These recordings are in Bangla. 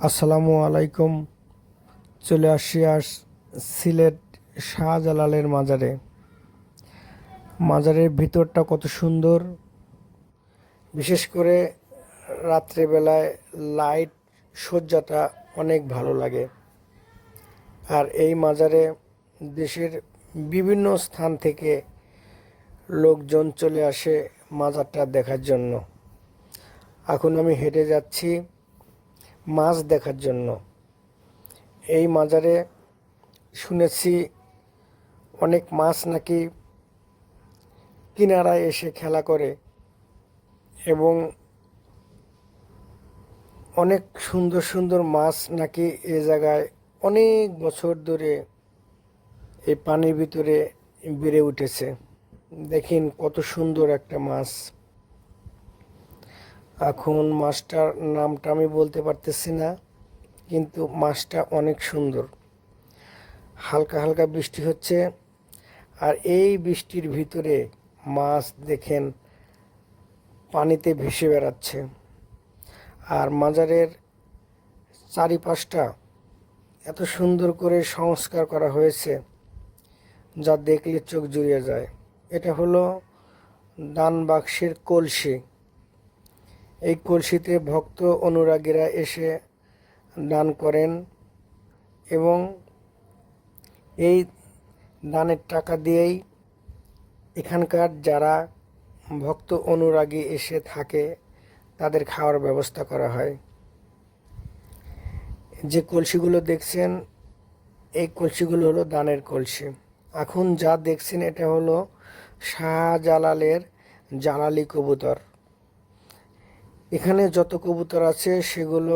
আসসালামু আলাইকুম। চলে আসি সিলেট শাহজালালের মাজারে। মাজারের ভিতরটা কত সুন্দর, বিশেষ করে রাত্রেবেলায় লাইট সজ্জাটা অনেক ভালো লাগে। আর এই মাজারে দেশের বিভিন্ন স্থান থেকে লোকজন চলে আসে মাজারটা দেখার জন্য। এখন আমি হেঁটে যাচ্ছি মাছ দেখার জন্য। এই মাজারে শুনেছি অনেক মাছ নাকি কিনারায় এসে খেলা করে এবং অনেক সুন্দর সুন্দর মাছ নাকি এ জায়গায় অনেক বছর ধরে এই পানির ভিতরে বেড়ে উঠেছে। দেখেন কত সুন্দর একটা মাছ। এখন মাছটার নামটা আমি বলতে পারতেছি না, কিন্তু মাছটা অনেক সুন্দর। হালকা হালকা বৃষ্টি হচ্ছে, আর এই বৃষ্টির ভিতরে মাছ দেখেন পানিতে ভেসে বেড়াচ্ছে। আর মাজারের চারিপাশটা এত সুন্দর করে সংস্কার করা হয়েছে, যা দেখলে চোখ জুড়িয়ে যায়। এটা হলো দান বাক্সের কলসি। এই কলসিতে ভক্ত অনুরাগীরা এসে দান করেন এবং এই দানের টাকা দিয়েই এখানকার যারা ভক্ত অনুরাগী এসে থাকে তাদের খাওয়ার ব্যবস্থা করা হয়। যে কলসিগুলো দেখছেন, এই কলসিগুলো হলো দানের কলসি। এখন যা দেখছেন এটা হলো শাহজালালের জালালি কবুতর। এখানে যত কবুতর আছে সেগুলো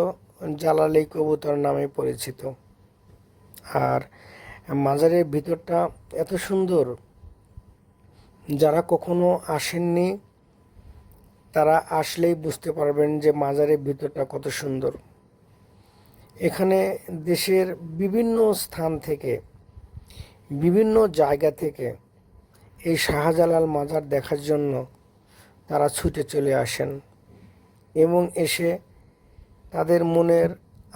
জালালি কবুতর নামে পরিচিত। আর মাজারের ভিতরটা এত সুন্দর, যারা কখনো আসেননি তারা আসলেই বুঝতে পারবেন যে মাজারের ভিতরটা কত সুন্দর। এখানে দেশের বিভিন্ন স্থান থেকে, বিভিন্ন জায়গা থেকে এই শাহজালাল মাজার দেখার জন্য তারা ছুটে চলে আসেন এবং এসে তাদের মনের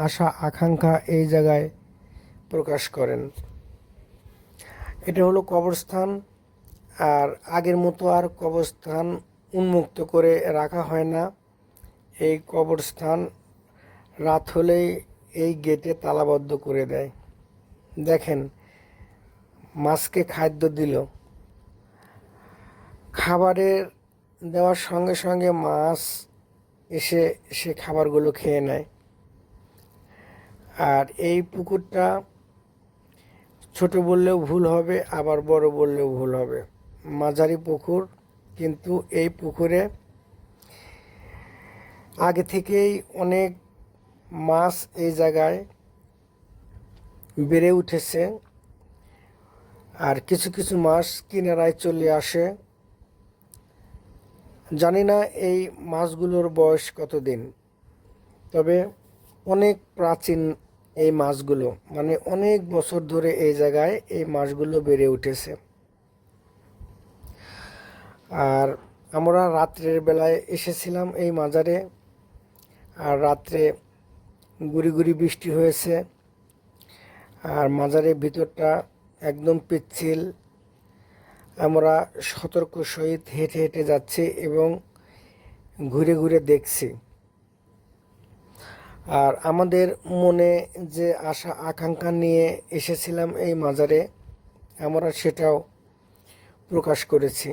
আশা আকাঙ্ক্ষা এই জায়গায় প্রকাশ করেন। এটা হলো কবরস্থান। আর আগের মতো আর কবরস্থান উন্মুক্ত করে রাখা হয় না। এই কবরস্থান রাত হলেই এই গেটে তালাবদ্ধ করে দেয়। দেখেন মাছকে খাদ্য দিল, খাবারের দেওয়ার সঙ্গে সঙ্গে মাছ এসে সে খাবারগুলো খেয়ে নেয়। আর এই পুকুরটা ছোট বললেও ভুল হবে, আবার বড় বললেও ভুল হবে, মাঝারি পুকুর। কিন্তু এই পুকুরে আগে থেকেই অনেক মাছ এই জায়গায় বেড়ে উঠেছে। আর কিছু কিছু মাছ কিনারায় চলে আসে। জানি না এই মাছগুলোর বয়স কতদিন, তবে অনেক প্রাচীন এই মাছগুলো, মানে অনেক বছর ধরে এই জায়গায় এই মাছগুলো বেড়ে উঠেছে। আর আমরা রাত্রের বেলায় এসেছিলাম এই মাজারে। আর রাত্রে গুড়ি গুড়ি বৃষ্টি হয়েছে, আর মাজারের ভিতরটা একদম পিচ্ছিল। আমরা সতর্ক সহিত হেঁটে হেঁটে যাচ্ছি এবং ঘুরে ঘুরে দেখছি। আর আমাদের মনে যে আশা আকাঙ্ক্ষা নিয়ে এসেছিলাম এই মাজারে, আমরা সেটাও প্রকাশ করেছি।